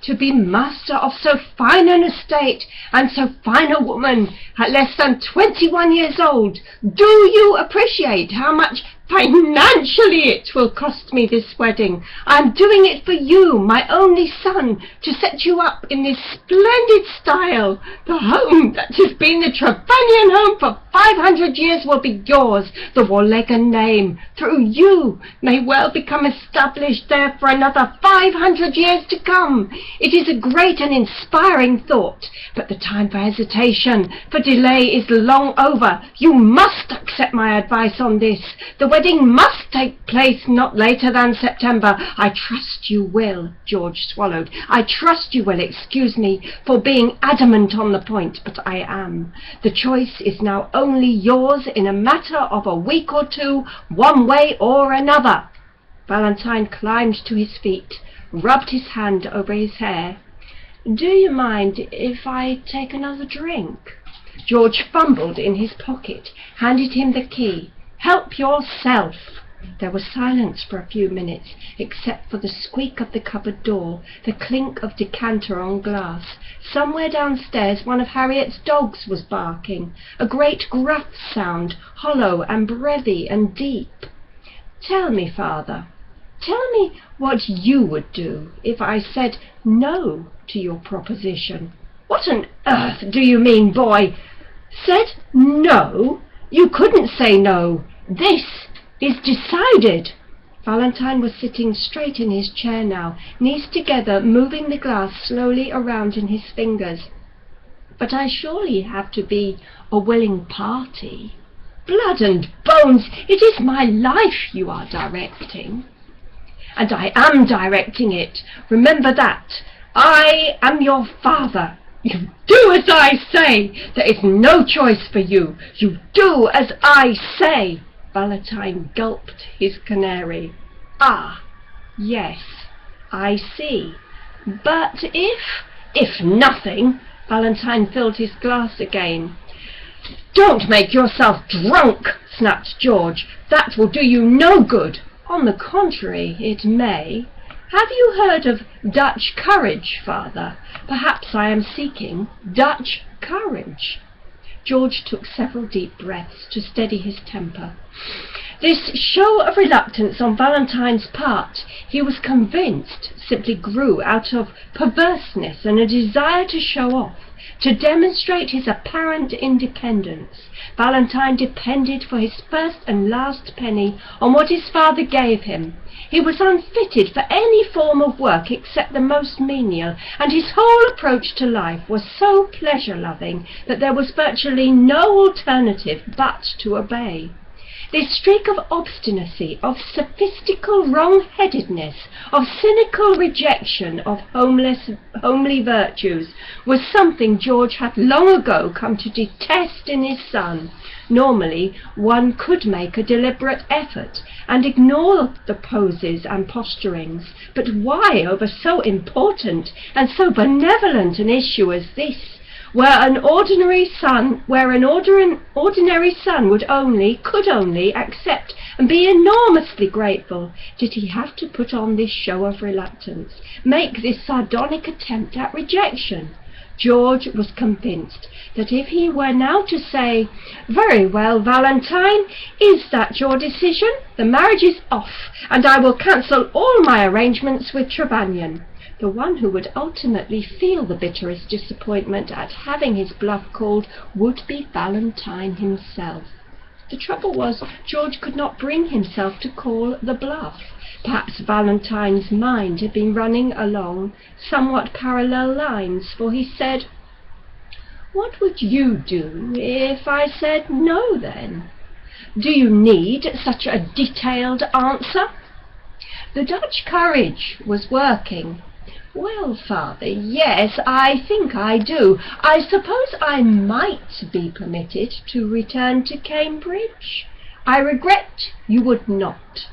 to be master of so fine an estate and so fine a woman at less than 21 years old. Do you appreciate how much financially it will cost me, this wedding? I am doing it for you, my only son, to set you up in this splendid style. The home that has been the Trevanion home for 500 years will be yours. The Warleggan name, through you, may well become established there for another 500 years to come. It is a great and inspiring thought, but the time for hesitation, for delay, is long over. You must accept my advice on this. The wedding must take place not later than September. I trust you will. George swallowed. I trust you will excuse me for being adamant on the point, but I am. The choice is now only yours in a matter of a week or two, one way or another. Valentine climbed to his feet, rubbed his hand over his hair. Do you mind if I take another drink? George fumbled in his pocket, handed him the key. Help yourself. There was silence for a few minutes, except for the squeak of the cupboard door, the clink of decanter on glass. Somewhere downstairs one of Harriet's dogs was barking, a great gruff sound, hollow and breathy and deep. Tell me, father, tell me what you would do if I said no to your proposition. What on earth do you mean, boy? Said no? You couldn't say no. This is decided. Valentine was sitting straight in his chair now, knees together, moving the glass slowly around in his fingers. But I surely have to be a willing party. Blood and bones, it is my life you are directing. And I am directing it. Remember that. I am your father. You do as I say. There is no choice for you. You do as I say. Valentine gulped his canary. Ah, yes, I see. But if nothing... Valentine filled his glass again. Don't make yourself drunk, snapped George. That will do you no good. On the contrary, it may. Have you heard of Dutch courage, father? Perhaps I am seeking Dutch courage. George took several deep breaths to steady his temper. This show of reluctance on Valentine's part, he was convinced, simply grew out of perverseness and a desire to show off, to demonstrate his apparent independence. Valentine depended for his first and last penny on what his father gave him. He was unfitted for any form of work except the most menial, and his whole approach to life was so pleasure-loving that there was virtually no alternative but to obey. This streak of obstinacy, of sophistical wrong-headedness, of cynical rejection of homely virtues, was something George had long ago come to detest in his son. Normally, one could make a deliberate effort and ignore the poses and posturings, but why over so important and so benevolent an issue as this? Where an ordinary son could only accept and be enormously grateful, did he have to put on this show of reluctance, make this sardonic attempt at rejection? George was convinced that if he were now to say, "Very well, Valentine, is that your decision? The marriage is off, and I will cancel all my arrangements with Trevanion," the one who would ultimately feel the bitterest disappointment at having his bluff called would be Valentine himself. The trouble was, George could not bring himself to call the bluff. Perhaps Valentine's mind had been running along somewhat parallel lines, for he said, "What would you do if I said no, then? Do you need such a detailed answer?" The Dutch courage was working. "Well, father, yes, I think I do. I suppose I might be permitted to return to Cambridge. I regret you would not.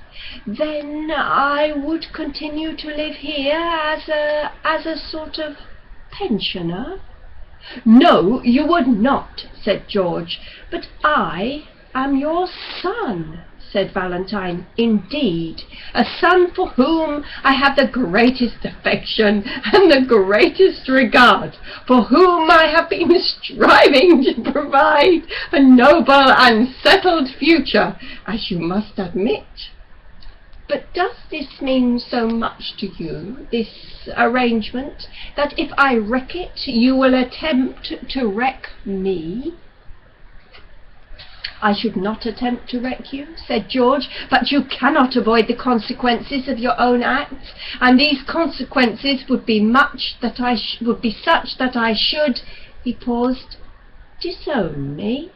Then I would continue to live here as a sort of pensioner?" "No, you would not," said George. "But I am your son," said Valentine. Indeed, a son for whom I have the greatest affection and the greatest regard, for whom I have been striving to provide a noble and settled future, as you must admit. But does this mean so much to you, this arrangement, that if I wreck it, you will attempt to wreck me? I should not attempt to wreck you, said George, but you cannot avoid the consequences of your own acts, and these consequences would be such that I should, he paused, disown me.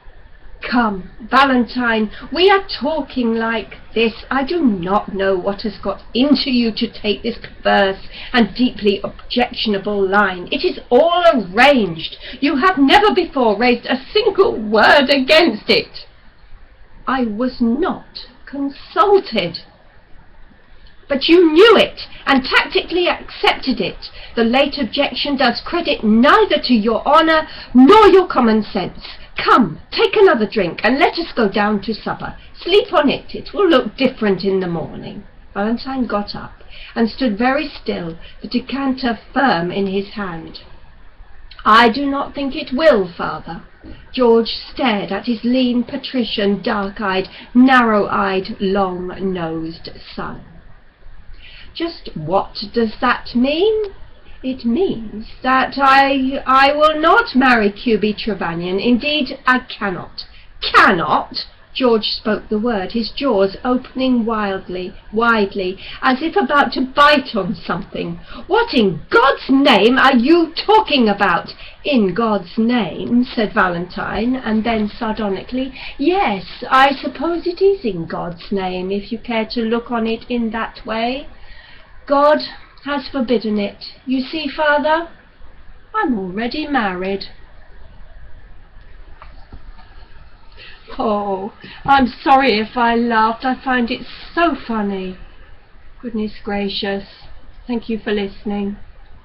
Come, Valentine, we are talking like this. I do not know what has got into you to take this perverse and deeply objectionable line. It is all arranged. You have never before raised a single word against it. I was not consulted. But you knew it and tactically accepted it. The late objection does credit neither to your honour nor your common sense. Come, take another drink and let us go down to supper. Sleep on it. It will look different in the morning. Valentine got up and stood very still, the decanter firm in his hand. I do not think it will, father. George stared at his lean, patrician, dark-eyed, narrow-eyed, long-nosed son. Just what does that mean? It means that I will not marry Cuby Trevanion. Indeed, I cannot. Cannot? George spoke the word, his jaws opening widely, as if about to bite on something. What in God's name are you talking about? In God's name, said Valentine, and then sardonically, yes, I suppose it is in God's name, if you care to look on it in that way. God has forbidden it. You see, father, I'm already married. Oh, I'm sorry if I laughed. I find it so funny. Goodness gracious. Thank you for listening.